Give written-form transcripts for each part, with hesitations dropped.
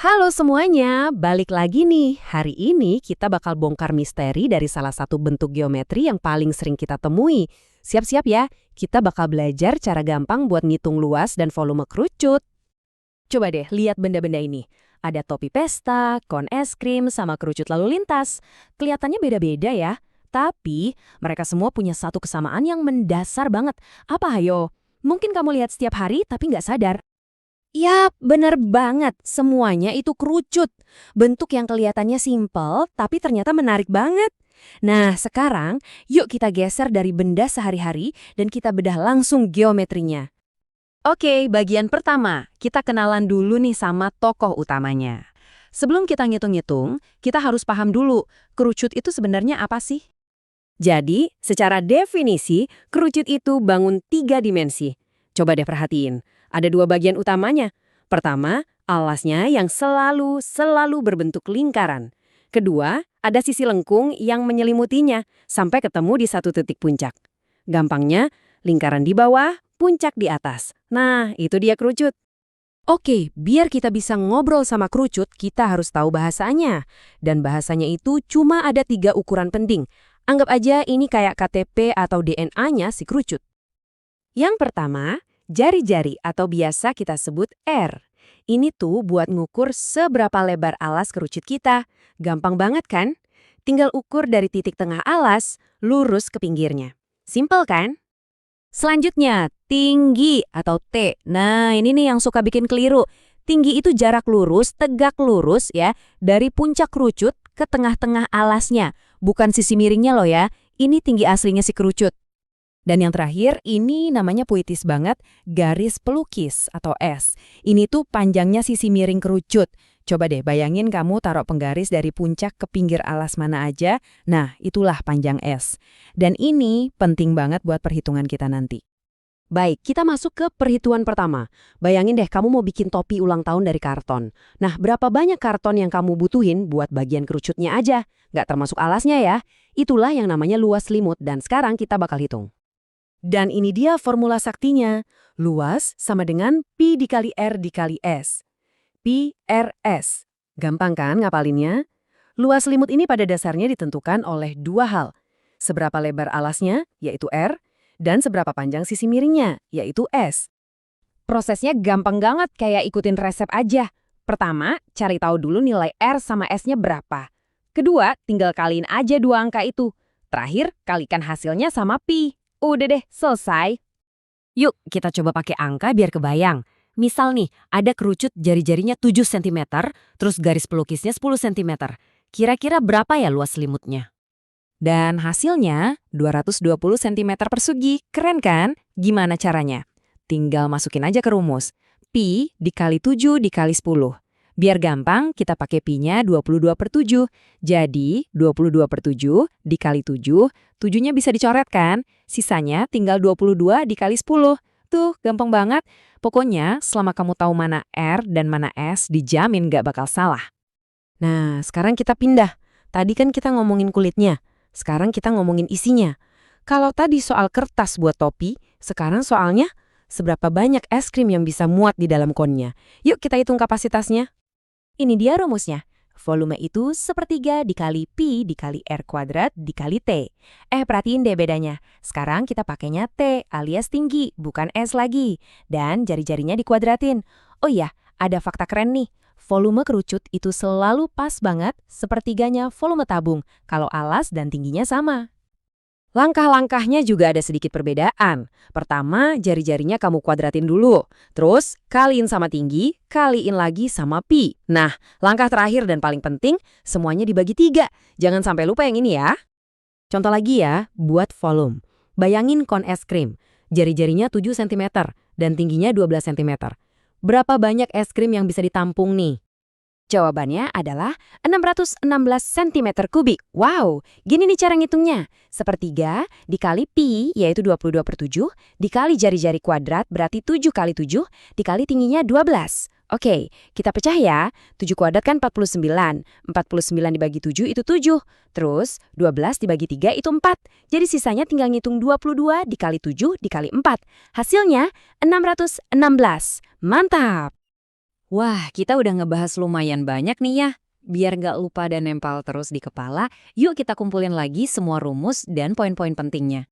Halo semuanya, balik lagi nih. Hari ini kita bakal bongkar misteri dari salah satu bentuk geometri yang paling sering kita temui. Siap-siap ya, kita bakal belajar cara gampang buat ngitung luas dan volume kerucut. Coba deh lihat benda-benda ini. Ada topi pesta, kon es krim, sama kerucut lalu lintas. Kelihatannya beda-beda ya, tapi mereka semua punya satu kesamaan yang mendasar banget. Apa ayo? Mungkin kamu lihat setiap hari tapi nggak sadar. Yap, bener banget. Semuanya itu kerucut. Bentuk yang kelihatannya simpel, tapi ternyata menarik banget. Nah, sekarang yuk kita geser dari benda sehari-hari dan kita bedah langsung geometrinya. Oke, bagian pertama, kita kenalan dulu nih sama tokoh utamanya. Sebelum kita ngitung-ngitung, kita harus paham dulu, kerucut itu sebenarnya apa sih? Jadi, secara definisi, kerucut itu bangun 3 dimensi. Coba deh perhatiin, ada 2 bagian utamanya. Pertama, alasnya yang selalu berbentuk lingkaran. Kedua, ada sisi lengkung yang menyelimutinya sampai ketemu di satu titik puncak. Gampangnya, lingkaran di bawah, puncak di atas. Nah, itu dia kerucut. Oke, biar kita bisa ngobrol sama kerucut, kita harus tahu bahasanya. Dan bahasanya itu cuma ada 3 ukuran penting. Anggap aja ini kayak KTP atau DNA-nya si kerucut. Yang pertama, jari-jari atau biasa kita sebut R. Ini tuh buat ngukur seberapa lebar alas kerucut kita. Gampang banget kan? Tinggal ukur dari titik tengah alas, lurus ke pinggirnya. Simpel kan? Selanjutnya, tinggi atau T. Nah, ini nih yang suka bikin keliru. Tinggi itu jarak lurus, tegak lurus ya, dari puncak kerucut ke tengah-tengah alasnya. Bukan sisi miringnya loh ya, ini tinggi aslinya si kerucut. Dan yang terakhir, ini namanya puitis banget, garis pelukis atau S. Ini tuh panjangnya sisi miring kerucut. Coba deh bayangin kamu taruh penggaris dari puncak ke pinggir alas mana aja. Nah, itulah panjang S. Dan ini penting banget buat perhitungan kita nanti. Baik, kita masuk ke perhitungan pertama. Bayangin deh kamu mau bikin topi ulang tahun dari karton. Nah, berapa banyak karton yang kamu butuhin buat bagian kerucutnya aja? Nggak termasuk alasnya ya. Itulah yang namanya luas selimut dan sekarang kita bakal hitung. Dan ini dia formula saktinya. Luas sama dengan Pi dikali R dikali S. Pi RS. Gampang kan ngapalinnya? Luas selimut ini pada dasarnya ditentukan oleh 2 hal. Seberapa lebar alasnya, yaitu R, dan seberapa panjang sisi miringnya, yaitu S. Prosesnya gampang banget kayak ikutin resep aja. Pertama, cari tahu dulu nilai R sama S-nya berapa. Kedua, tinggal kaliin aja 2 angka itu. Terakhir, kalikan hasilnya sama Pi. Udah deh, selesai. Yuk, kita coba pakai angka biar kebayang. Misal nih, ada kerucut jari-jarinya 7 cm, terus garis pelukisnya 10 cm. Kira-kira berapa ya luas selimutnya? Dan hasilnya 220 cm persegi. Keren kan? Gimana caranya? Tinggal masukin aja ke rumus. Pi dikali 7 dikali 10. Biar gampang, kita pakai pi-nya 22/7. Jadi, 22/7 dikali 7, 7-nya bisa dicoret kan? Sisanya tinggal 22 dikali 10. Tuh, gampang banget. Pokoknya, selama kamu tahu mana R dan mana S, dijamin gak bakal salah. Nah, sekarang kita pindah. Tadi kan kita ngomongin kulitnya. Sekarang kita ngomongin isinya. Kalau tadi soal kertas buat topi, sekarang soalnya seberapa banyak es krim yang bisa muat di dalam konnya. Yuk kita hitung kapasitasnya. Ini dia rumusnya. Volume itu 1/3 dikali Pi dikali R kuadrat dikali T. Perhatiin deh bedanya. Sekarang kita pakainya T alias tinggi, bukan S lagi. Dan jari-jarinya dikuadratin. Oh iya, ada fakta keren nih. Volume kerucut itu selalu pas banget 1/3-nya volume tabung, kalau alas dan tingginya sama. Langkah-langkahnya juga ada sedikit perbedaan. Pertama, jari-jarinya kamu kuadratin dulu. Terus, kaliin sama tinggi, kaliin lagi sama pi. Nah, langkah terakhir dan paling penting, semuanya dibagi 3. Jangan sampai lupa yang ini ya. Contoh lagi ya, buat volume. Bayangin kon es krim. Jari-jarinya 7 cm dan tingginya 12 cm. Berapa banyak es krim yang bisa ditampung nih? Jawabannya adalah 616 cm kubik. Wow, gini nih cara ngitungnya. 1/3 dikali pi, yaitu 22/7, dikali jari-jari kuadrat, berarti 7 kali 7, dikali tingginya 12. Oke, kita pecah ya. 7 kuadrat kan 49. 49 dibagi 7 itu 7. Terus, 12 dibagi 3 itu 4. Jadi sisanya tinggal ngitung 22 dikali 7 dikali 4. Hasilnya 616. Mantap! Wah, kita udah ngebahas lumayan banyak nih ya. Biar nggak lupa dan nempel terus di kepala, yuk kita kumpulin lagi semua rumus dan poin-poin pentingnya.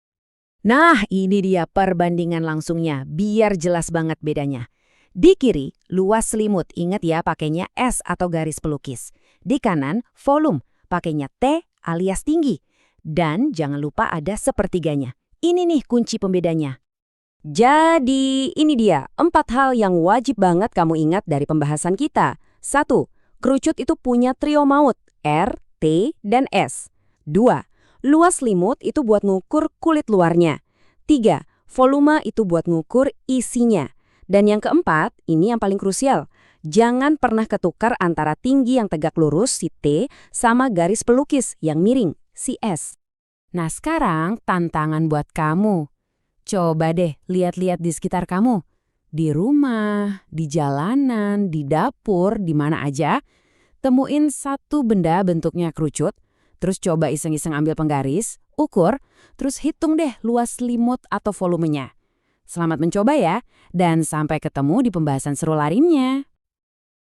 Nah, ini dia perbandingan langsungnya, biar jelas banget bedanya. Di kiri, luas selimut, ingat ya pakainya S atau garis pelukis. Di kanan, volume, pakainya T alias tinggi. Dan jangan lupa ada sepertiganya. Ini nih kunci pembedanya. Jadi, ini dia 4 hal yang wajib banget kamu ingat dari pembahasan kita. 1. Kerucut itu punya trio maut, R, T, dan S. 2. Luas selimut itu buat ngukur kulit luarnya. 3. Volume itu buat ngukur isinya. Dan yang keempat, ini yang paling krusial. Jangan pernah ketukar antara tinggi yang tegak lurus, si T, sama garis pelukis yang miring, si S. Nah sekarang tantangan buat kamu. Coba deh lihat-lihat di sekitar kamu. Di rumah, di jalanan, di dapur, di mana aja. Temuin satu benda bentuknya kerucut, terus coba iseng-iseng ambil penggaris, ukur, terus hitung deh luas selimut atau volumenya. Selamat mencoba ya, dan sampai ketemu di pembahasan seru lainnya.